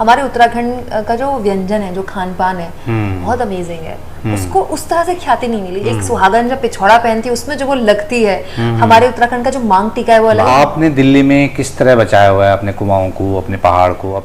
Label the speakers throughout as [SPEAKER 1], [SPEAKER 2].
[SPEAKER 1] हमारे उत्तराखंड का जो व्यंजन है, जो खान पान है, बहुत अमेजिंग है। उसको उस तरह से ख्याति नहीं मिली। एक सुहागन जब पिछौड़ा पहनती है उसमें जो वो लगती है, हमारे उत्तराखंड का जो मांग टीका है वो अलग।
[SPEAKER 2] आपने दिल्ली में किस तरह बचाया हुआ है अपने कुमाऊं को, अपने पहाड़ को?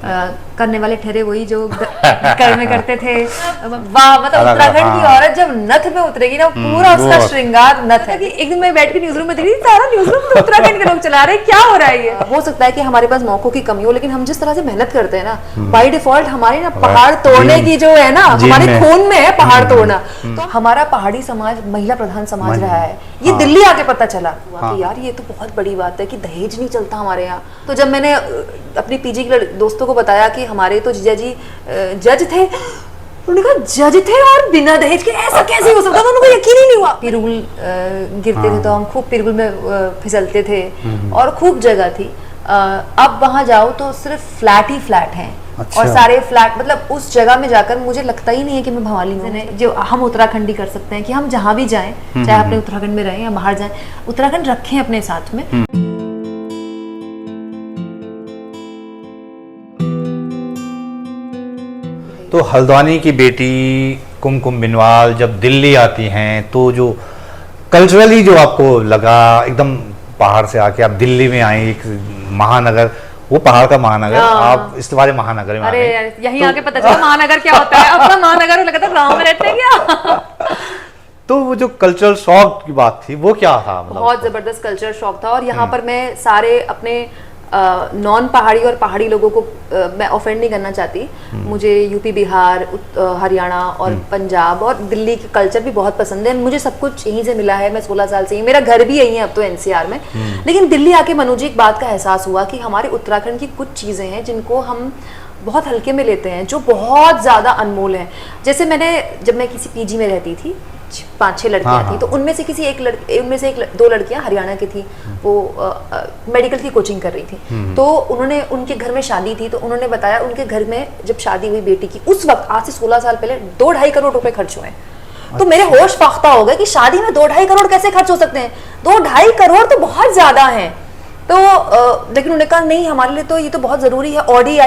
[SPEAKER 1] करने वाले ठहरे वही जो घर में करते थे। वाह, मतलब उत्तराखंड की औरत जब नथ में उतरेगी ना, पूरा उसका श्रृंगार नथ है। एक दिन मैं बैठ के न्यूज रूम में देख रही थी, सारा न्यूज रूम तो उत्तराखंड के लोग चला रहे हैं, क्या हो रहा है ये? हो सकता है कि हमारे पास मौकों की कमी हो, लेकिन हम जिस तरह से मेहनत करते हैं ना, बाय डिफॉल्ट हमारी ना पहाड़ तोड़ने की जो है ना, हमारे खून में है पहाड़ तोड़ना। तो हमारा पहाड़ी समाज महिला प्रधान समाज रहा है। ये दिल्ली आके पता चला कि यार ये तो बहुत बड़ी बात है कि दहेज नहीं चलता हमारे यहाँ। तो जब मैंने अपनी पीजी के दोस्तों को बताया कि हमारे तो जीजा जी जज थे, उन्होंने कहा जज थे और बिना दहेज के ऐसा कैसे हो सकता था? उनको यकीन ही नहीं हुआ। पिरुल गिरते थे तो हम खूब पिरुल में फिसलते थे और खूब जगह थी। अब वहां जाओ तो सिर्फ फ्लैट ही फ्लैट हैं। अच्छा। और सारे फ्लैट, मतलब उस जगह में जाकर मुझे लगता ही नहीं है कि मैं भवाली हूँ। जो हम उत्तराखंडी कर सकते हैं कि हम जहाँ भी जाएं, चाहे अपने उत्तराखंड में रहें या बाहर जाएं, उत्तराखंड रखें अपने साथ में।
[SPEAKER 2] तो हल्द्वानी की बेटी कुमकुम बिनवाल जब दिल्ली आती हैं तो जो कल्चरली जो आपको लगा, एकदम पहाड़ से आके आप दिल्ली में आई, एक महानगर, वो पहाड़ का महानगर, आप इस बारे महानगर में।
[SPEAKER 1] अरे यहीं आके पता चला महानगर क्या होता है। अपना महानगर लगा था गाँव में रहते हैं क्या?
[SPEAKER 2] तो वो जो कल्चरल शॉक की बात थी वो क्या था? मतलब
[SPEAKER 1] बहुत जबरदस्त कल्चरल शॉक था। और यहाँ पर मैं सारे अपने नॉन पहाड़ी और पहाड़ी लोगों को मैं ऑफेंड नहीं करना चाहती। मुझे यूपी, बिहार, हरियाणा और पंजाब और दिल्ली के कल्चर भी बहुत पसंद है। मुझे सब कुछ यहीं से मिला है। मैं 16 साल से ही, मेरा घर भी यहीं है अब तो एनसीआर में। लेकिन दिल्ली आके मनोजी एक बात का एहसास हुआ कि हमारे उत्तराखंड की कुछ चीज़ें हैं जिनको हम बहुत हल्के में लेते हैं, जो बहुत ज़्यादा अनमोल हैं। जैसे जब मैं किसी पीजी में रहती थी, 5-6 लड़कियां थी, तो उनमें से दो लड़कियां हरियाणा की थी। वो मेडिकल की कोचिंग कर रही थी। तो उन्होंने, उनके घर में शादी थी, तो उन्होंने बताया उनके घर में जब शादी हुई बेटी की, उस वक्त आज से 16 साल पहले 2-2.5 करोड़ रुपए खर्च हुए। तो मेरे होश फाख्ता हो गए कि शादी में 2-2.5 करोड़ कैसे खर्च हो सकते हैं? 2-2.5 करोड़ तो बहुत ज्यादा है। तो लेकिन उन्होंने कहा नहीं, हमारे लिए तो ये तो बहुत जरूरी है, ऑडी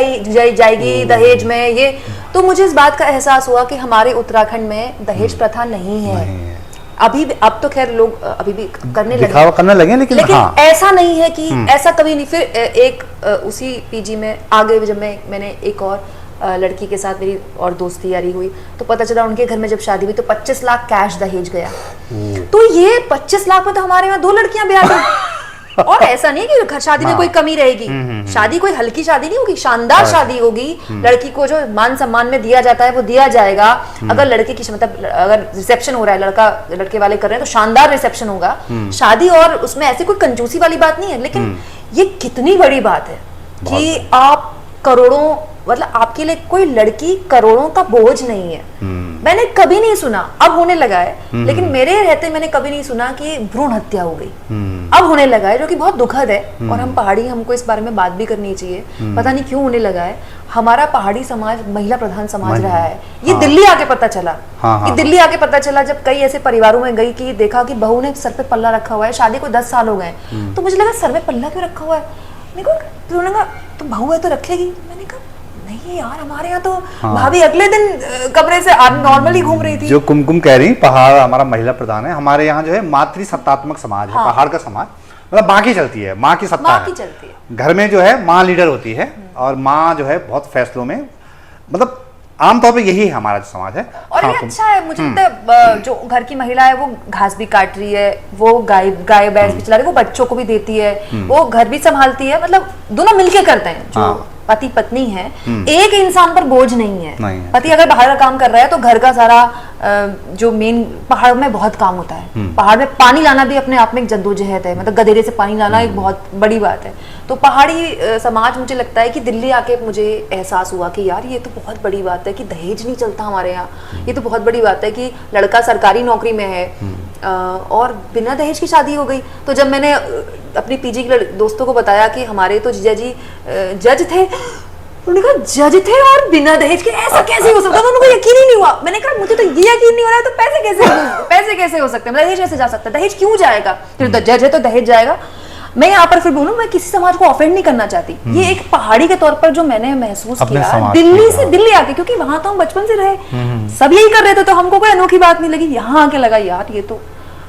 [SPEAKER 1] जाएगी दहेज में ये। तो मुझे इस बात का एहसास हुआ कि हमारे उत्तराखंड में दहेज प्रथा नहीं है। अब तो खैर लोग अभी भी करने लगे, लेकिन हाँ। ऐसा नहीं है कि ऐसा कभी नहीं। फिर उसी पीजी में आगे जब मैंने एक और लड़की के साथ मेरी और दोस्ती यारी हुई, तो पता चला उनके घर में जब शादी हुई तो 25 लाख कैश दहेज गया। तो ये 25 लाख में तो हमारे यहाँ 2 लड़कियां ब्याह गई। और ऐसा नहीं कि शादी में कोई कमी रहेगी। शादी कोई हल्की शादी नहीं होगी, शानदार शादी होगी। लड़की को जो मान सम्मान में दिया जाता है वो दिया जाएगा। अगर लड़के की, मतलब अगर रिसेप्शन हो रहा है, लड़के वाले कर रहे हैं तो शानदार रिसेप्शन होगा शादी। और उसमें ऐसी कोई कंजूसी वाली बात नहीं है। लेकिन ये कितनी बड़ी बात है कि आप करोड़ों, मतलब आपके लिए कोई लड़की करोड़ों का बोझ नहीं है। मैंने कभी नहीं सुना, अब होने लगा है, लेकिन मेरे रहते मैंने कभी नहीं सुना कि भ्रूण हत्या हो गई। अब होने लगा है, जो कि बहुत दुखद है। और हम पहाड़ी, हमको इस बारे में बात भी करनी चाहिए। पता नहीं क्यों होने लगा है। हमारा पहाड़ी समाज महिला प्रधान समाज रहा है। ये दिल्ली आके पता चला। ये दिल्ली आके पता चला जब कई ऐसे परिवारों में गई कि देखा कि बहू ने सर पे पल्ला रखा हुआ है, शादी को 10 साल हो गए। तो मुझे लगा सर में पल्ला क्यों रखा हुआ है? उन्होंने कहा तो बहू है तो रखेगी। मैंने कहा नहीं यार, हमारे यहाँ तो भाभी अगले दिन कमरे से नॉर्मली घूम रही थी।
[SPEAKER 2] जो कुमकुम कह रही, पहाड़ हमारा महिला प्रधान है। हमारे यहाँ जो है मातृ सत्तात्मक समाज है, पहाड़ का समाज, मतलब माँ की चलती है, माँ की सत्ता है। घर में जो है माँ लीडर होती है और माँ जो है बहुत फैसलों में, मतलब आमतौर पे यही हमारा समाज है।
[SPEAKER 1] और ये अच्छा है, मुझे लगता है जो घर की महिला है वो घास भी काट रही है, वो गाय भैंस भी चला रही है, वो बच्चों को भी देती है, वो घर भी संभालती है। मतलब दोनों मिलके करते हैं। जो पति पत्नी है, एक इंसान पर बोझ नहीं है। पति अगर बाहर का काम कर रहा है तो घर का सारा जो मेन, पहाड़ में बहुत काम होता है। पहाड़ में पानी लाना भी अपने आप में एक जद्दोजहद है। मतलब गधेरे से पानी लाना एक बहुत बड़ी बात है। तो पहाड़ी समाज, मुझे लगता है कि दिल्ली आके मुझे एहसास हुआ कि यार ये तो बहुत बड़ी बात है कि दहेज नहीं चलता हमारे यहाँ। ये तो बहुत बड़ी बात है कि लड़का सरकारी नौकरी में है और बिना दहेज की शादी हो गई। तो जब मैंने अपनी पीजी के दोस्तों को बताया कि हमारे तो जीजा जी जज थे, उन्होंने कहा जज थे और बिना दहेज के ऐसा कैसे हो सकता था? उनको यकीन ही नहीं हुआ। मैंने कहा मुझे तो ये यकीन नहीं हो रहा है, तो पैसे कैसे हो सकते हैं? दहेज कैसे जा सकता है? दहेज क्यों जाएगा? फिर तो जज है तो दहेज जाएगा। मैं यहाँ पर फिर बोलूँ, मैं किसी समाज को ऑफेंड नहीं करना चाहती। ये एक पहाड़ी के तौर पर जो मैंने महसूस किया दिल्ली से दिल्ली आके, क्योंकि वहां तो हम बचपन से रहे, सब यही कर रहे थे, तो हमको कोई अनोखी बात नहीं लगी। यहाँ आके लगा यार ये तो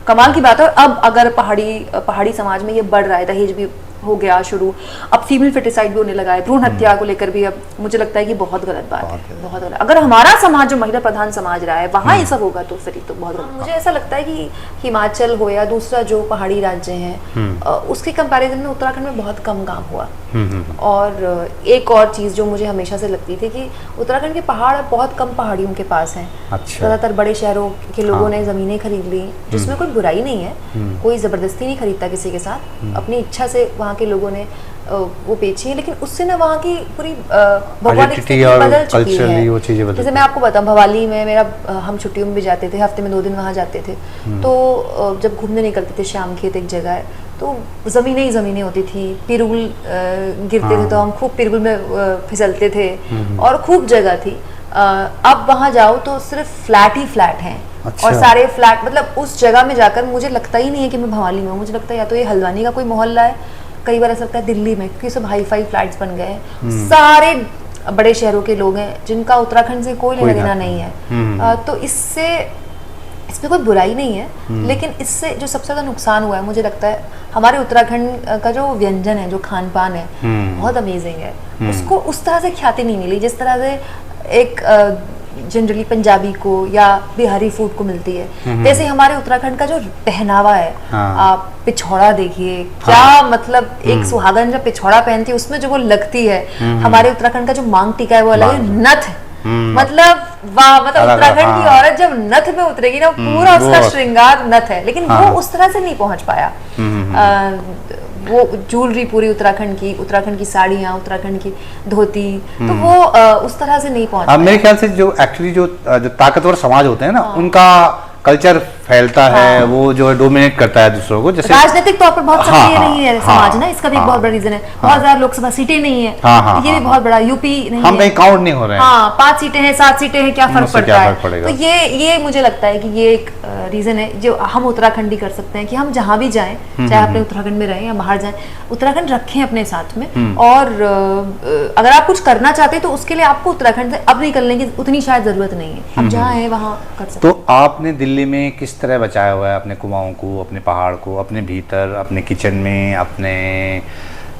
[SPEAKER 1] कमाल की बात है। अब अगर पहाड़ी समाज में ये बढ़ रहा है, दहेज भी हो गया शुरू, अब फीमेल फेटिसाइड भी होने लगा है, भ्रूण हत्या को लेकर भी, अब मुझे लगता है कि बहुत गलत बात है, बहुत गलत। अगर हमारा समाज जो महिला प्रधान समाज रहा है वहाँ ये सब होगा तो फिर ये तो बहुत गलत। मुझे ऐसा लगता है कि हिमाचल हो या दूसरा जो पहाड़ी राज्य हैं, उसके कंपैरिजन में उत्तराखंड में बहुत कम काम हुआ। और एक और चीज़ जो मुझे हमेशा से लगती थी कि उत्तराखंड के पहाड़ बहुत कम पहाड़ियों के पास हैं। ज़्यादातर बड़े शहरों के लोगों ने ज़मीनें खरीद ली, जिसमें कोई बुराई नहीं है, कोई ज़बरदस्ती नहीं खरीदता किसी के साथ, अपनी इच्छा से वहाँ के लोगों ने वो बेची है। लेकिन उससे ना वहाँ की पूरी भौगोलिक स्थिति बदल चुकी है। जैसे मैं आपको बताऊँ, भवाली में मेरा हम छुट्टियों में भी जाते थे, हफ्ते में 2 दिन वहाँ जाते थे, तो जब घूमने निकलते थे, श्याम खेत एक जगह है, तो ज़मीनें ही ज़मीनें होती थी, पिरुल गिरते थे, तो हम खूब पिरुल में फिसलते थे और खूब जगह थी। अब वहाँ जाओ तो सिर्फ फ्लैट ही फ्लैट हैं। और सारे फ्लैट, मतलब उस जगह में जाकर मुझे लगता ही नहीं है कि मैं भवाली में हूँ, मुझे लगता है या तो ये हल्द्वानी का कोई मोहल्ला है, कई बार ऐसा लगता है दिल्ली में, क्योंकि सब हाई फाई फ्लैट्स बन गए हैं, सारे बड़े शहरों के लोग हैं जिनका उत्तराखंड से कोई लेना देना नहीं है। तो इसमें कोई बुराई नहीं है, लेकिन इससे जो सबसे ज़्यादा नुकसान हुआ है मुझे लगता है, हमारे उत्तराखंड का जो व्यंजन है, जो खान पान है, बहुत अमेजिंग है। उसको उस तरह से ख्याति नहीं मिली जिस तरह से एक जनरली पंजाबी को या बिहारी फूड को मिलती है। जैसे हमारे उत्तराखंड का जो पहनावा है, आप पिछौड़ा देखिए, क्या मतलब एक सुहागन जब पिछौड़ा पहनती है उसमें जो वो लगती है। हमारे उत्तराखंड का जो मांग टीका है वो अलग है, नथ है, मतलब वाह, मतलब उत्तराखंड की औरत जब नथ में उतरेगी ना, पूरा उसका श्रृंगार नथ है, लेकिन वो उस तरह से नहीं पहुंच पाया। वो ज्वेलरी पूरी उत्तराखंड की साड़ियाँ, उत्तराखंड की धोती, तो वो उस तरह से नहीं पहुंच पाया।
[SPEAKER 2] मेरे ख्याल से जो एक्चुअली जो ताकतवर समाज होते हैं ना, उनका कल्चर फैलता है, वो जो है डोमिनेट करता है दूसरों को। जैसे
[SPEAKER 1] राजनीतिक तौर पर बहुत सक्रिय नहीं है समाज ना, इसका भी एक बहुत बड़ा रीजन है। बहुत ज्यादा लोकसभा सीटें नहीं है, ये भी बहुत बड़ा, यूपी नहीं,
[SPEAKER 2] हम कहीं काउंट नहीं हो रहे हैं।
[SPEAKER 1] 5 सीटें हैं, 7 सीटें हैं, क्या फर्क पड़ता है। तो ये मुझे लगता है कि ये एक रीजन है जो हम उत्तराखंडी कर सकते हैं, कि हम जहाँ भी जाएं, चाहे अपने उत्तराखंड में रहें या बाहर जाएं, उत्तराखंड रखें अपने साथ में। और अगर आप कुछ करना चाहते हैं तो उसके लिए आपको उत्तराखंड से अब निकलने की उतनी शायद जरूरत नहीं है, आप जहाँ हैं वहाँ कर सकते हैं।
[SPEAKER 2] तो आपने दिल्ली में किस तरह बचाया हुआ है अपने कुमाऊं को, अपने पहाड़ को, अपने भीतर, अपने किचन में, अपने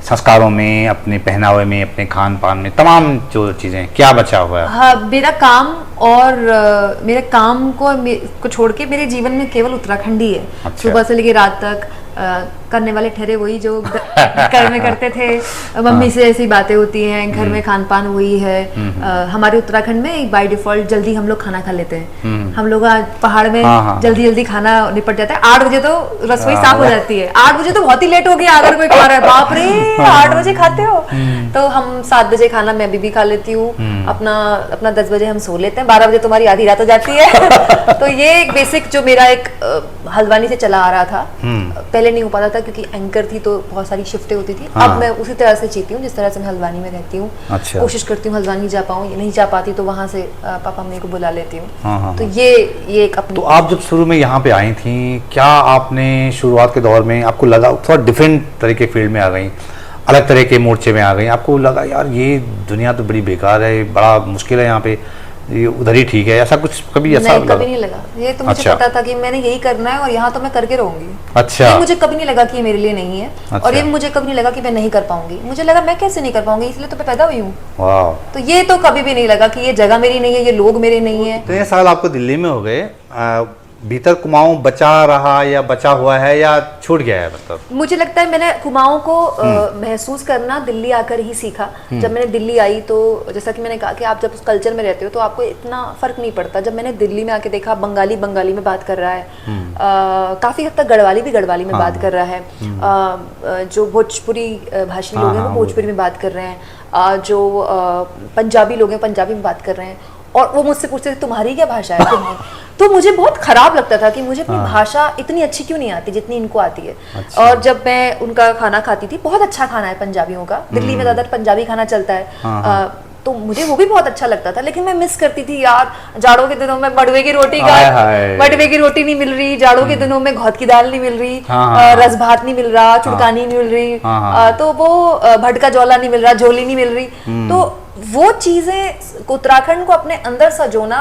[SPEAKER 2] संस्कारों में, अपने पहनावे में, अपने खान पान में, तमाम जो चीज़ें, क्या बचा हुआ है?
[SPEAKER 1] हाँ, मेरा काम और मेरे काम को छोड़ के मेरे जीवन में केवल उत्तराखंड ही है। सुबह से लेकर रात तक करने वाले ठहरे वही जो घर में करते थे, मम्मी से ऐसी बातें होती हैं, घर में खान पान वही है। हमारे उत्तराखंड में बाय डिफॉल्ट जल्दी हम लोग खाना खा लेते हैं। हम लोग पहाड़ में जल्दी जल्दी खाना निपट जाता है। 8 बजे तो रसोई साफ हो जाती है। 8 बजे तो बहुत ही लेट हो गया अगर कोई खा रहा है, बाप रे 8 बजे खाते हो। तो हम 7 बजे खाना मैं भी खा लेती हूँ, अपना 10 बजे हम सो लेते हैं, 12 बजे तुम्हारी आधी रात हो जाती है। तो ये एक बेसिक जो मेरा एक हल्द्वानी से चला आ रहा था, पहले नहीं हो पाता था क्योंकि एंकर थी तो बहुत सारी शिफ्टें होती थी। अब मैं उसी तरह से जीती हूँ जिस तरह से मैं हल्द्वानी में रहती हूँ। कोशिश करती हूँ हल्द्वानी जा पाऊँ, नहीं जा पाती तो वहाँ से पापा मम्मी को बुला लेती हूँ। तो ये एक अपनी।
[SPEAKER 2] तो आप जब शुरू में यहाँ पे आई थी, क्या आपने शुरुआत के दौर में आपको लगा, थोड़ा डिफरेंट तरह के फील्ड में आ गई, अलग तरह के मोर्चे में आ गई, आपको लगा यार ये दुनिया तो बड़ी बेकार है, बड़ा मुश्किल है यहाँ पे, ये उधर ही ठीक है, ऐसा कुछ कभी ऐसा
[SPEAKER 1] नहीं, कभी नहीं लगा। ये तो मुझे पता था कि मैंने यही करना है और यहाँ तो मैं करके रहूंगी।
[SPEAKER 2] अच्छा।
[SPEAKER 1] ये मुझे कभी नहीं लगा कि ये मेरे लिए नहीं है। अच्छा। और ये मुझे कभी नहीं लगा कि मैं नहीं कर पाऊंगी। मुझे लगा मैं कैसे नहीं कर पाऊंगी, इसलिए तो मैं पैदा हुई हूँ। तो ये तो कभी भी नहीं लगा कि ये जगह मेरी नहीं है, ये लोग मेरे नहीं है।
[SPEAKER 2] इतने साल आपको दिल्ली में हो गए, भीतर कुमाऊं बचा रहा या बचा हुआ है या छूट गया है? मतलब
[SPEAKER 1] मुझे लगता है मैंने कुमाऊं को महसूस करना दिल्ली आकर ही सीखा। जब मैंने दिल्ली आई तो जैसा कि मैंने कहा कि आप जब उस कल्चर में रहते हो तो आपको इतना फर्क नहीं पड़ता। जब मैंने दिल्ली में आके देखा बंगाली में बात कर रहा है, काफी हद तक गढ़वाली में बात कर रहा है, जो भोजपुरी भाषी लोग हैं वो भोजपुरी में बात कर रहे हैं, जो पंजाबी लोग हैं पंजाबी में बात कर रहे हैं, और वो मुझसे पूछते थे तुम्हारी क्या भाषा है? तो मुझे बहुत खराब लगता था कि मुझे अपनी भाषा इतनी अच्छी क्यों नहीं आती जितनी इनको आती है। अच्छा। और जब मैं उनका खाना खाती थी, बहुत अच्छा खाना है पंजाबियों का, दिल्ली में ज्यादातर पंजाबी खाना चलता है। तो मुझे वो भी बहुत अच्छा लगता था, लेकिन मैं मिस करती थी यार, जाड़ों के दिनों में मडवे की रोटी मडवे की रोटी नहीं मिल रही, जाड़ों के दिनों में घौत की दाल नहीं मिल रही, रस भात नहीं मिल रहा, चुड़कानी नहीं मिल रही, तो वो भटका जौला नहीं मिल रहा, झोली नहीं मिल रही। तो वो चीजें उत्तराखंड को अपने अंदर सजोना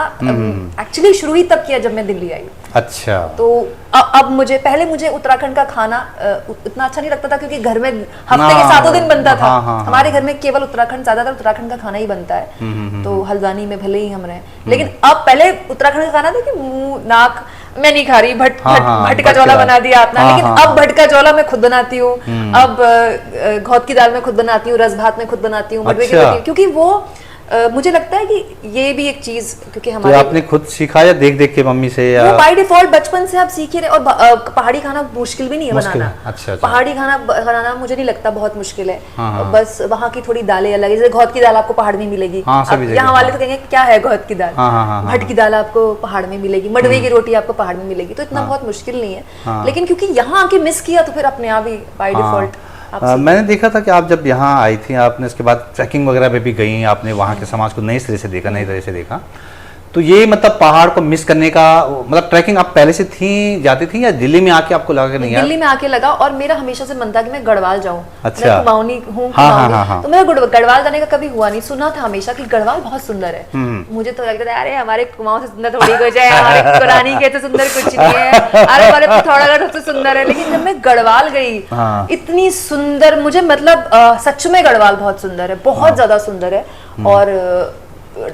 [SPEAKER 1] एक्चुअली शुरू ही तब किया जब मैं दिल्ली आई।
[SPEAKER 2] अच्छा।
[SPEAKER 1] तो अब पहले मुझे उत्तराखंड का खाना इतना अच्छा नहीं लगता था, क्योंकि घर में हफ्ते के 7 दिन बनता था। हमारे घर में केवल ज्यादातर उत्तराखंड का खाना ही बनता है। तो हल्द्वानी में भले ही हम रहे, लेकिन अब पहले उत्तराखंड का खाना था कि मुंह नाक मैं नहीं खा रही, भटका जौला बना दिया अपना, लेकिन अब भटका जौला मैं खुद बनाती हूँ, अब घौत की दाल में खुद बनाती हूँ, रस भात में खुद बनाती हूँ, मडवे की रोटी, क्योंकि वो मुझे लगता है कि ये भी एक चीज, क्योंकि हमारे
[SPEAKER 2] तो आपने खुद सीखा या देख देख के मम्मी से, या
[SPEAKER 1] वो बाय डिफॉल्ट बचपन से आप सीख ही रहे। और पहाड़ी खाना मुश्किल भी नहीं है बनाना।
[SPEAKER 2] अच्छा।
[SPEAKER 1] पहाड़ी खाना बनाना मुझे नहीं लगता बहुत मुश्किल है। बस वहाँ की थोड़ी दालें अलग है, जैसे घौत की दाल आपको पहाड़ में मिलेगी, यहाँ वाले तो कहेंगे क्या है घौत की दाल, भट की दाल आपको पहाड़ में मिलेगी, मडवे की रोटी आपको पहाड़ में मिलेगी, तो इतना बहुत मुश्किल नहीं है। लेकिन क्योंकि यहाँ आके मिस किया तो फिर अपने आप ही बाय डिफॉल्ट
[SPEAKER 2] मैंने देखा था कि आप जब यहाँ आई थी, आपने उसके बाद ट्रैकिंग वगैरह पे भी गई, आपने वहाँ के समाज को नए सिरे से देखा, नई तरह से देखा। तो ये मतलब पहाड़ को मिस करने का, मतलब ट्रैकिंग आप पहले से जाती थी या दिल्ली में आके आपको लगा कि नहीं यार?
[SPEAKER 1] दिल्ली में आके लगा, और मेरा हमेशा से मन था कि मैं गढ़वाल जाऊँ।
[SPEAKER 2] अच्छा।
[SPEAKER 1] मैं कुमाऊनी हूँ, तो मेरा गढ़वाल जाने का कभी हुआ नहीं। सुना था हमेशा कि गढ़वाल बहुत सुंदर है। मुझे तो लगता था अरे हमारे कुमाऊं से सुंदर थोड़ी कुछ है, हमारे कुरानी के तो सुंदर कुछ नहीं है, अरे हमारे पिथौरागढ़ सबसे सुंदर है। लेकिन जब मैं गढ़वाल गई, इतनी सुंदर, मुझे मतलब सच में गढ़वाल बहुत सुंदर है, बहुत ज्यादा सुंदर है। और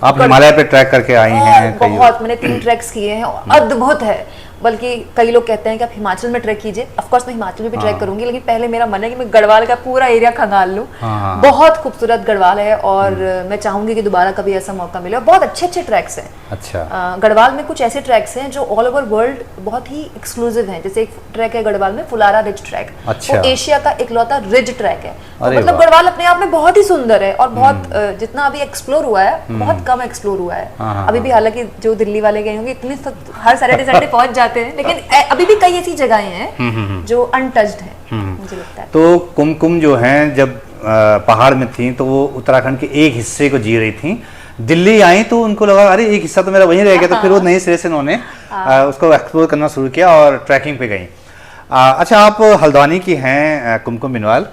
[SPEAKER 2] आप हिमालय पे ट्रैक करके आई हैं?
[SPEAKER 1] बहुत, मैंने 3 ट्रैक्स किए हैं, अद्भुत है। बल्कि कई लोग कहते हैं कि आप हिमाचल में ट्रैक कीजिए। ऑफ कोर्स मैं हिमाचल में भी ट्रैक करूंगी, लेकिन पहले मेरा मन है कि मैं गढ़वाल का पूरा एरिया खंगाल लूं। बहुत खूबसूरत गढ़वाल है, और मैं चाहूंगी कि दोबारा कभी ऐसा मौका मिले। और बहुत अच्छे अच्छे ट्रैक्स हैं।
[SPEAKER 2] अच्छा।
[SPEAKER 1] गढ़वाल में कुछ ऐसे ट्रैक्स हैं जो ऑल ओवर वर्ल्ड बहुत ही एक्सक्लूसिव हैं। जैसे एक ट्रैक है गढ़वाल में, फुलारा रिज ट्रैक।
[SPEAKER 2] अच्छा।
[SPEAKER 1] वो एशिया का इकलौता रिज ट्रैक है। तो मतलब गढ़वाल अपने आप में बहुत ही सुंदर है, और बहुत जितना अभी एक्सप्लोर हुआ है, बहुत कम एक्सप्लोर हुआ है अभी भी। हालांकि जो दिल्ली वाले गए होंगे इतने हर सैटरडे संडे पहुंच जाते हैं, लेकिन अभी भी कई ऐसी जगहें हैं जो अनटच्ड हैं, मुझे लगता है।
[SPEAKER 2] तो कुमकुम जो हैं, जब पहाड़ में थी तो वो उत्तराखंड के एक हिस्से को जी रही थी। दिल्ली आई तो उनको लगा अरे एक हिस्सा तो मेरा वहीं रह गया, तो फिर वो नए सिरे से उन्होंने उसको एक्सप्लोर करना शुरू किया और ट्रैकिंग पे गई। अच्छा, आप हल्द्वानी की हैं कुमकुम बिनवाल।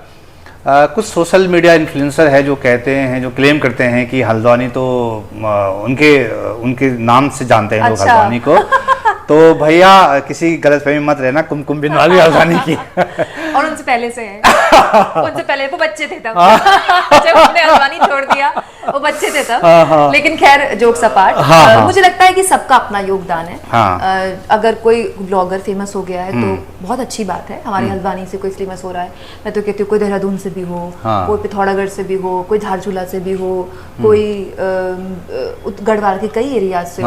[SPEAKER 2] कुछ सोशल मीडिया इन्फ्लुएंसर है जो कहते हैं, जो क्लेम करते हैं कि हल्द्वानी तो उनके नाम से जानते हैं लोग हल्द्वानी को। तो भैया किसी गलतफहमी मत रहना, कुमकुम बिनवाल हल्द्वानी की
[SPEAKER 1] और उनसे पहले से है। उनसे पहले वो बच्चे थे तब जब हमने हल्द्वानी छोड़ दिया, वो बच्चे थे तब। लेकिन खैर जोक्स अपार्ट, मुझे लगता है कि सबका अपना योगदान है। अगर कोई ब्लॉगर फेमस हो गया है तो बहुत अच्छी बात है। हमारे हल्द्वानी से कोई फेमस हो रहा है, मैं तो कहती हूँ कोई देहरादून से भी हो, कोई पिथौरागढ़ से भी हो, कोई धारचूला से भी हो, कोई गढ़वाल के कई एरिया से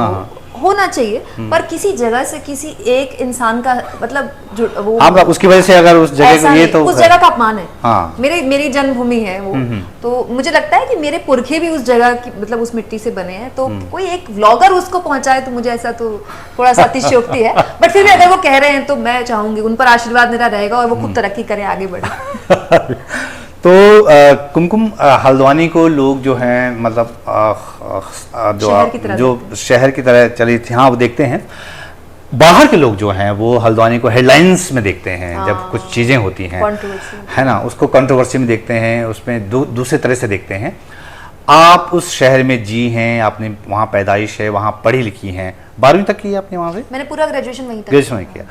[SPEAKER 1] होना चाहिए। पर किसी जगह से किसी एक इंसान का मतलब वो
[SPEAKER 2] उसकी वजह से अगर उस जगह को ये तो
[SPEAKER 1] उस जगह का अपमान है। मेरी जन्मभूमि है वो, तो मुझे लगता है कि मेरे पुरखे भी उस जगह की मतलब उस मिट्टी से बने हैं। तो कोई एक व्लॉगर उसको पहुंचाए तो मुझे ऐसा तो थोड़ा सा अतिशयोक्ति है, बट फिर भी अगर वो कह रहे हैं तो मैं चाहूंगी उन पर आशीर्वाद मेरा रहेगा और वो खूब तरक्की करें, आगे बढ़े।
[SPEAKER 2] तो कुमकुम हल्द्वानी को लोग जो हैं मतलब जो शहर की तरह चली थी, हाँ वो देखते हैं। बाहर के लोग जो हैं वो हल्द्वानी को हेडलाइंस में देखते हैं, जब कुछ चीज़ें होती हैं, है ना, उसको कंट्रोवर्सी में देखते हैं, उसमें दूसरे तरह से देखते हैं। आप उस शहर में जी हैं, आपने वहाँ पैदाइश है, वहाँ पढ़ी लिखी हैं, 12वीं तक की आपने वहाँ से?
[SPEAKER 1] मैंने पूरा ग्रेजुएशन वहीं तक
[SPEAKER 2] किया।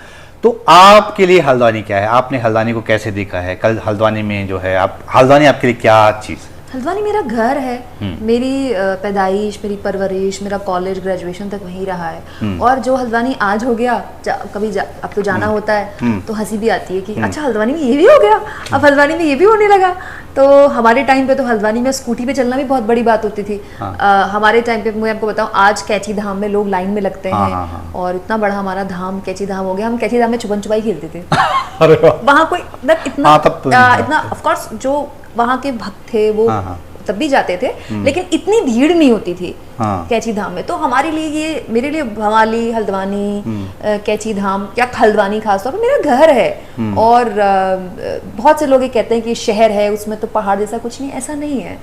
[SPEAKER 2] तो आपके लिए हल्द्वानी क्या है? आपने हल्द्वानी को कैसे देखा है? कल हल्द्वानी में जो है आप हल्द्वानी आपके लिए क्या चीज़?
[SPEAKER 1] हल्द्वानी मेरा घर है, मेरी पैदाइश, मेरी परवरिश, मेरा कॉलेज ग्रेजुएशन तक वहीं रहा है। और जो हल्द्वानी आज हो गया, कभी अब तो जाना होता है तो हंसी भी आती है कि अच्छा हल्द्वानी में ये भी हो गया, अब हल्द्वानी में ये भी होने लगा। तो हमारे टाइम पे तो हल्द्वानी में स्कूटी पे चलना भी बहुत बड़ी बात होती थी। हमारे टाइम पे मैं आपको बताऊं, आज कैची धाम में लोग लाइन में लगते हैं और इतना बड़ा हमारा धाम कैची धाम हो गया। हम कैची धाम में छुपन छुपाई खेलते थे। वहाँ कोई इतना ऑफ कोर्स जो वहाँ के भक्त थे वो तब भी जाते थे, लेकिन इतनी भीड़ नहीं होती थी
[SPEAKER 2] हाँ।
[SPEAKER 1] कैची धाम में। तो हमारे लिए ये, मेरे लिए भवाली, हल्द्वानी, कैची धाम या हल्द्वानी खासतौर पर मेरा घर है। और बहुत से लोग ये कहते हैं कि शहर है उसमें तो पहाड़ जैसा कुछ नहीं, ऐसा नहीं है।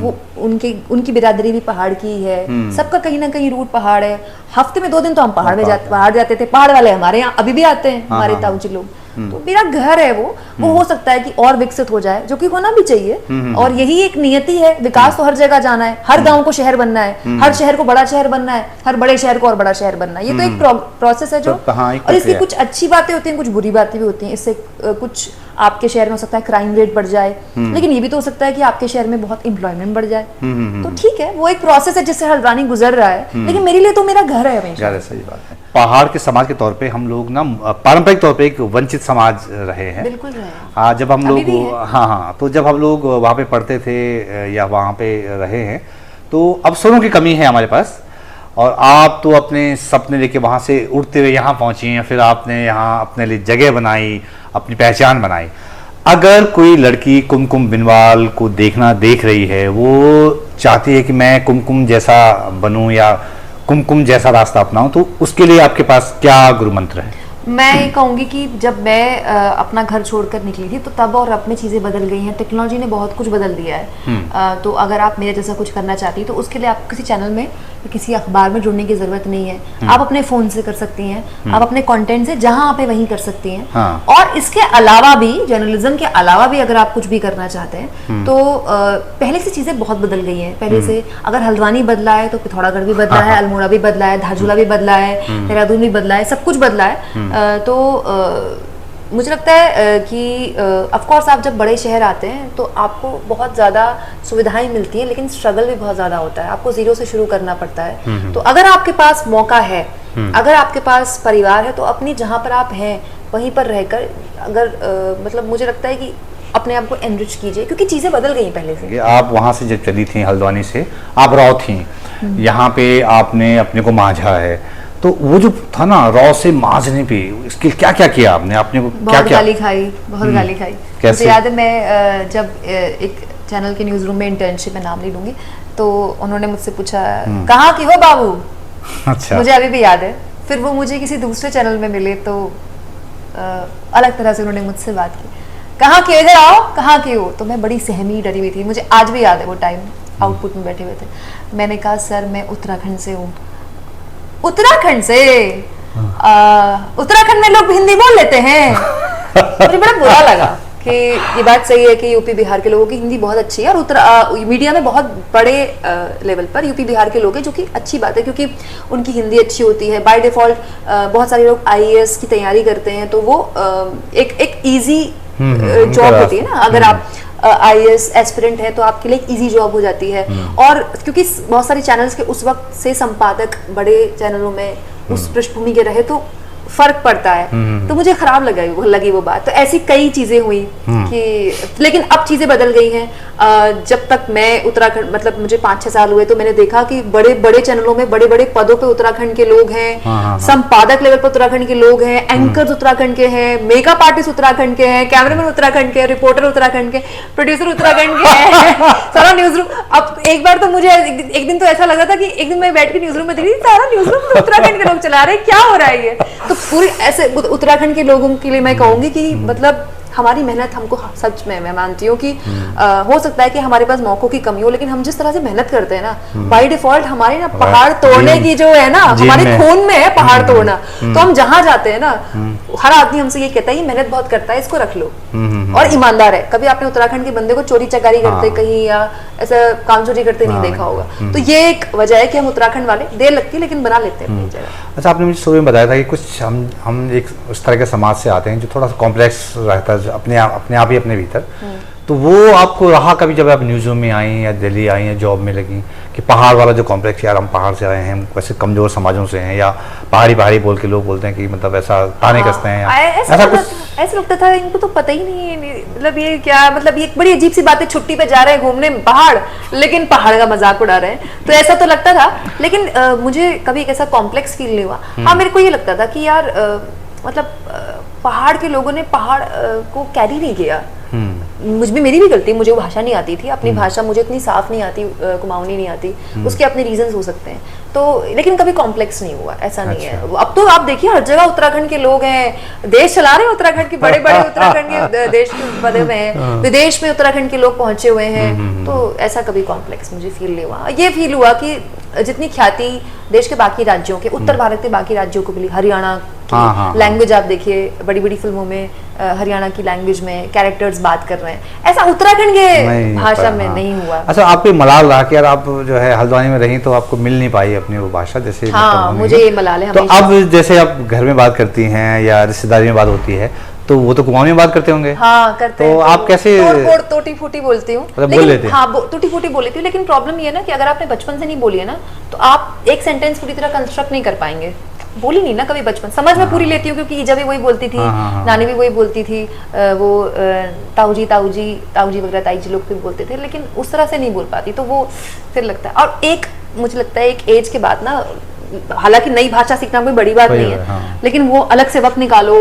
[SPEAKER 1] वो उनकी बिरादरी भी पहाड़ की है, सबका कहीं ना कहीं रूट पहाड़ है। हफ्ते में 2 दिन तो हम पहाड़ जाते थे। पहाड़ वाले हमारे यहाँ अभी भी आते हैं, हमारे ताऊजी लोग। तो मेरा घर है वो हो सकता है कि और विकसित हो जाए, जो कि होना भी चाहिए। और यही एक नियति है, विकास तो हर जगह जाना है, हर गांव को शहर बनना है, हर शहर को बड़ा शहर बनना है, हर बड़े शहर को और बड़ा शहर बनना है। ये तो एक प्रोसेस है जो, और इसकी कुछ अच्छी बातें होती हैं, कुछ बुरी बातें भी होती हैं। इससे कुछ आपके शहर में हो सकता है क्राइम रेट बढ़ जाए, लेकिन ये भी तो हो सकता है कि आपके शहर में बहुत एम्प्लॉयमेंट बढ़ जाए। तो ठीक है, वो एक प्रोसेस है जिससे हल्द्वानी गुजर रहा है, लेकिन मेरे लिए तो मेरा घर है हमेशा।
[SPEAKER 2] सही बात है। पहाड़ के समाज के तौर पे हम लोग ना पारंपरिक तौर पे एक वंचित समाज रहे हैं।
[SPEAKER 1] बिल्कुल रहे हैं।
[SPEAKER 2] हाँ, जब हम लोग हाँ, तो जब हम लोग वहाँ पे पढ़ते थे या वहाँ पे रहे हैं, तो अवसरों की कमी है हमारे पास। और आप तो अपने सपने लेके वहाँ से उड़ते हुए यहाँ पहुँची हैं, फिर आपने यहाँ अपने लिए जगह बनाई, अपनी पहचान बनाई। अगर कोई लड़की कुमकुम बिनवाल को देख रही है, वो चाहती है कि मैं कुमकुम जैसा बनूं या कुमकुम जैसा रास्ता अपनाऊं, तो उसके लिए आपके पास क्या गुरु मंत्र है?
[SPEAKER 1] मैं ये कहूँगी कि जब मैं अपना घर छोड़कर निकली थी, तो तब और अब में चीज़ें बदल गई हैं। टेक्नोलॉजी ने बहुत कुछ बदल दिया है। तो अगर आप मेरे जैसा कुछ करना चाहती हैं, तो उसके लिए आपको किसी चैनल में, किसी अखबार में जुड़ने की ज़रूरत नहीं है। आप अपने फ़ोन से कर सकती हैं, आप अपने कंटेंट से जहाँ आप है वहीं कर सकती हैं।
[SPEAKER 2] हाँ।
[SPEAKER 1] और इसके अलावा भी, जर्नलिज्म के अलावा भी अगर आप कुछ भी करना चाहते हैं, तो पहले से चीज़ें बहुत बदल गई हैं। पहले से अगर हल्द्वानी बदला है, तो पिथौरागढ़ भी बदला है, अल्मोड़ा भी बदला है, धारचूला भी बदला है, देहरादून भी बदला है, सब कुछ बदला है। तो मुझे लगता है कि ऑफ कोर्स आप जब बड़े शहर आते हैं तो आपको बहुत ज़्यादा सुविधाएं मिलती हैं, लेकिन स्ट्रगल भी बहुत ज़्यादा होता है। आपको जीरो से शुरू करना पड़ता है। तो अगर आपके पास मौका है, अगर आपके पास परिवार है, तो अपनी जहाँ पर आप हैं वहीं पर रहकर, अगर मतलब मुझे लगता है कि अपने आप को एनरिच कीजिए, क्योंकि चीज़ें बदल गई पहले से।
[SPEAKER 2] आप वहाँ से जब चली थी हल्द्वानी से, आप रॉ थी, यहाँ पे आपने अपने को मांझा है, तो वो जो था ना रॉ से मांझने पे, इसके क्या क्या किया आपने? आपने को क्या क्या
[SPEAKER 1] गाली खाई, बहुत गाली खाई।
[SPEAKER 2] कैसे?
[SPEAKER 1] मुझे याद है, मैं जब एक चैनल के न्यूज़ रूम में इंटर्नशिप, में नाम नहीं लूंगी, तो उन्होंने मुझसे पूछा, कहाँ की हो बाबू?
[SPEAKER 2] अच्छा।
[SPEAKER 1] मुझे अभी भी याद है। फिर वो मुझे किसी दूसरे चैनल में मिले, तो अलग तरह से उन्होंने मुझसे बात की, कहाँ के, इधर आओ, कहाँ के हो? तो मैं बड़ी सहमी डरी हुई थी। मुझे आज भी याद है, वो टाइम आउटपुट में बैठे हुए थे। मैंने कहा, सर मैं उत्तराखंड से हूँ। उत्तराखंड से? उत्तराखंड में लोग हिंदी बोल लेते हैं। मुझे बड़ा बुरा लगा कि ये बात सही है कि यूपी बिहार के लोगों की हिंदी बहुत अच्छी है, और मीडिया में बहुत बड़े लेवल पर यूपी बिहार के लोग हैं, जो कि अच्छी बात है, क्योंकि उनकी हिंदी अच्छी होती है। बाय डिफॉल्ट बहुत सारे लोग आईएएस की तैयारी करते हैं, तो वो एक ईजी जॉब होती है ना। अगर आप आईएएस एस्पिरेंट है, तो आपके लिए एक इजी जॉब हो जाती है। और क्योंकि बहुत सारे चैनल्स के उस वक्त से संपादक बड़े चैनलों में उस पृष्ठभूमि के रहे, तो फर्क पड़ता है। तो मुझे खराब लगी वो बात। तो ऐसी कई चीजें हुई कि, लेकिन अब चीजें बदल गई हैं। जब तक मैं उत्तराखंड, मतलब मुझे 5-6 साल हुए, तो मैंने देखा कि बड़े बड़े चैनलों में बड़े बड़े पदों पे उत्तराखंड के लोग हैं, संपादक लेवल पर उत्तराखंड के लोग हैं, एंकर्स उत्तराखंड के हैं, मेकअप आर्टिस्ट उत्तराखंड के हैं, कैमरामैन उत्तराखंड के, रिपोर्टर उत्तराखंड के, प्रोड्यूसर उत्तराखंड के हैं, सारा न्यूज रूम। अब एक बार तो मुझे एक दिन तो ऐसा लगा था कि एक दिन मैं बैठ के न्यूज रूम में देखी, सारा न्यूज रूम तो उत्तराखंड के लोग चला रहे हैं, क्या हो रहा है ये? तो पूरी ऐसे उत्तराखंड के लोगों के लिए मैं कहूंगी कि मतलब हमारी मेहनत, हमको सच में मैं मानती हूँ कि हो सकता है कि हमारे पास मौकों की कमी हो, लेकिन हम जिस तरह से मेहनत करते हैं ना, बाय डिफॉल्ट हमारी ना पहाड़ तोड़ने की जो है ना, हमारे खून में है पहाड़ तोड़ना। तो हम जहां जाते हैं ना, हर आदमी हमसे ये कहता है, ये मेहनत बहुत करता है, इसको रख लो, और ईमानदार है। कभी आपने उत्तराखंड के बंदे को चोरी चकारी करते कहीं या ऐसा काम चोरी करते नहीं देखा होगा। तो ये एक वजह है कि हम उत्तराखंड वाले, देर लगती है लेकिन बना लेते हैं अपनी जगह।
[SPEAKER 2] अच्छा, आपने मुझे शुरू में बताया था कि कुछ हम एक उस तरह के समाज से आते हैं जो थोड़ा सा कॉम्प्लेक्स रहता है, अपने आप ही अपने भीतर। तो वो आपको रहा कभी जब आप न्यूज़ों में आई या दिल्ली आई या जॉब में लगी, कि पहाड़ वाला जो कॉम्प्लेक्स, यार हम पहाड़ से आए हैं, वैसे कमजोर समाजों से हैं, या पहाड़ी बोल के लोग बोलते हैं कि मतलब ऐसा ताने कसते हैं, ऐसा कुछ?
[SPEAKER 1] ऐसा लगता था इनको तो पता ही नहीं है, मतलब ये क्या, मतलब ये बड़ी अजीब सी बात है, छुट्टी पे जा रहे हैं घूमने पहाड़, लेकिन पहाड़ का मजाक उड़ा रहे हैं। तो ऐसा तो लगता था, लेकिन मुझे कभी एक ऐसा कॉम्प्लेक्स फील नहीं हुआ। हाँ, मेरे को ये लगता था कि यार मतलब पहाड़ के लोगों ने पहाड़ को कैरी नहीं किया। मुझ में मेरी भी गलती, मुझे वो भाषा नहीं आती थी, अपनी भाषा मुझे इतनी साफ नहीं आती, कुमाऊनी नहीं आती, उसके अपने रीजंस हो सकते हैं। तो लेकिन कभी कॉम्प्लेक्स नहीं हुआ, ऐसा नहीं है। अब तो आप देखिए हर जगह उत्तराखंड के लोग हैं, देश चला रहे हैं उत्तराखंड के, बड़े बड़े उत्तराखंड के देश के पदे में हैं, विदेश में उत्तराखंड के लोग पहुंचे हुए हैं। तो ऐसा कभी कॉम्प्लेक्स मुझे फील नहीं हुआ। ये फील हुआ कि जितनी ख्याति देश के बाकी राज्यों के, उत्तर भारत के बाकी राज्यों को मिली, हरियाणा की लैंग्वेज आप देखिए, बड़ी बड़ी फिल्मों में हरियाणा की लैंग्वेज में कैरेक्टर्स बात कर रहे हैं, ऐसा उत्तराखंड के भाषा में नहीं हुआ।
[SPEAKER 2] अच्छा, आपको मलाल रहा कि यार आप जो है हल्द्वानी में रही तो आपको मिल नहीं पाई अपनी वो भाषा, जैसे
[SPEAKER 1] हाँ, मुझे ये मलाल है।
[SPEAKER 2] तो अब जैसे आप घर में बात करती हैं या रिश्तेदारी में बात होती है तो वो तो कुमाऊनी में बात करते होंगे?
[SPEAKER 1] हाँ, करते हैं।
[SPEAKER 2] तो आप कैसे
[SPEAKER 1] टोटी फूटी बोलती हूँ,
[SPEAKER 2] बोल लेते हैं?
[SPEAKER 1] हाँ, टूटी फूटी बोल लेती हूँ, लेकिन प्रॉब्लम ये है ना कि अगर आपने बचपन से नहीं बोली है ना तो आप एक सेंटेंस पूरी तरह कंस्ट्रक्ट नहीं कर पाएंगे। बोली नहीं ना कभी बचपन, समझ में पूरी लेती हूँ क्योंकि ईजा भी वही बोलती थी, नानी भी वही बोलती थी, वो ताऊजी ताऊजी ताऊजी वगैरह ताईजी लोग भी बोलते थे, लेकिन उस तरह से नहीं बोल पाती। तो वो फिर लगता है, और एक मुझे लगता है एक एज के बाद ना, हालांकि नई भाषा सीखना कोई बड़ी बात नहीं है, लेकिन वो अलग से वक्त निकालो,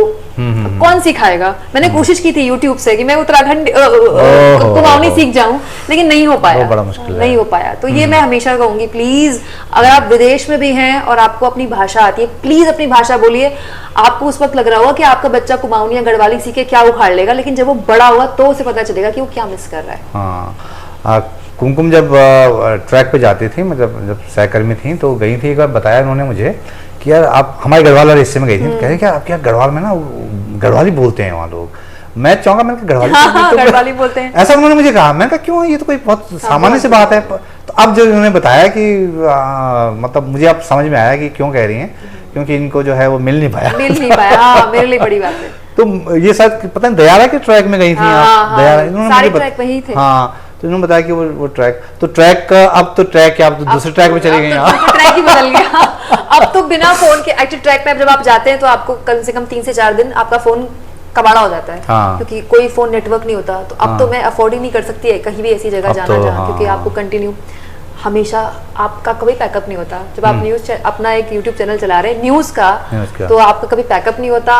[SPEAKER 1] कौन सिखाएगा। मैंने कोशिश की थी YouTube से कि मैं उत्तराखंड कुमाऊनी सीख जाऊं, लेकिन नहीं हो पाया,
[SPEAKER 2] बड़ा मुश्किल
[SPEAKER 1] नहीं हो पाया। तो ये मैं हमेशा कहूंगी, प्लीज अगर आप विदेश में भी हैं और आपको अपनी भाषा आती है, प्लीज अपनी भाषा बोलिए। आपको उस वक्त लग रहा होगा कि आपका बच्चा कुमाऊनी या गढ़वाली सीखे क्या उखाड़ लेगा, लेकिन जब वो बड़ा होगा तो उसे पता चलेगा कि वो क्या मिस कर रहा है।
[SPEAKER 2] कुमकुम जब ट्रैक पे जाती थी, मतलब जब सहकर्मी थी तो गई थी, एक बार बताया उन्होंने मुझे कि यार आप हमारे गढ़वाल वाले हिस्से में गई थी, कह रहे क्या आपके यहाँ गढ़वाल में ना गढ़वाली बोलते हैं वहाँ लोग। मैं चाहूंगा मैं
[SPEAKER 1] गढ़वाली बोलते हैं,
[SPEAKER 2] ऐसा उन्होंने मुझे कहा। मैंने कहा क्यों, ये तो कोई बहुत सामान्य सी बात है। तो अब जब उन्होंने बताया कि मतलब मुझे अब समझ में आया कि क्यों कह रही हैं, क्योंकि इनको जो है वो मिल नहीं पाया।
[SPEAKER 1] मेरे लिए बड़ी बात है।
[SPEAKER 2] तो ये शायद पता नहीं दयारा के ट्रैक में गई थी आप?
[SPEAKER 1] सारे ट्रैक वही थे।
[SPEAKER 2] हाँ, तो उन्होंने बताया कि वो ट्रैक, तो ट्रैक का अब तो ट्रैक क्या, आप तो दूसरे ट्रैक पे चले गए?
[SPEAKER 1] ट्रैक ही बदल गया। अब तो बिना फोन के एक्चुअली ट्रैक पे जब आप जाते हैं तो आपको कम से कम 3 से 4 दिन आपका फोन कबाड़ा हो जाता है, क्योंकि कोई फोन नेटवर्क नहीं होता। तो अब तो मैं अफोर्ड ही नहीं कर सकती है कहीं भी ऐसी जगह जाना जहाँ, क्योंकि आपको कंटिन्यू हमेशा आपका कभी पैकअप नहीं होता। जब आप न्यूज अपना एक YouTube चैनल चला रहे हैं न्यूज का, तो आपका कभी पैकअप नहीं होता।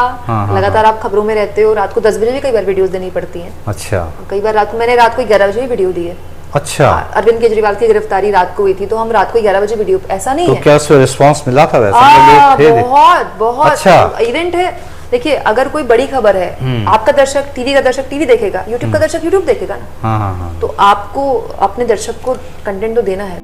[SPEAKER 1] लगातार आप खबरों में रहते हो। रात को 10 बजे भी कई बार वीडियोस देनी पड़ती हैं।
[SPEAKER 2] अच्छा।
[SPEAKER 1] कई बार रात को, मैंने रात को 11 बजे भी वीडियो दी है।
[SPEAKER 2] अच्छा।
[SPEAKER 1] अरविंद केजरीवाल की गिरफ्तारी रात को हुई थी, तो हम रात को 11 बजे वीडियो, ऐसा नहीं
[SPEAKER 2] तो
[SPEAKER 1] है।
[SPEAKER 2] क्या उससे रिस्पांस मिला था वैसे?
[SPEAKER 1] बहुत बहुत
[SPEAKER 2] अच्छा
[SPEAKER 1] इवेंट है। देखिए अगर कोई बड़ी खबर है, आपका दर्शक, टीवी का दर्शक टीवी देखेगा, यूट्यूब का दर्शक यूट्यूब देखेगा ना। तो आपको अपने दर्शक को कंटेंट तो देना है।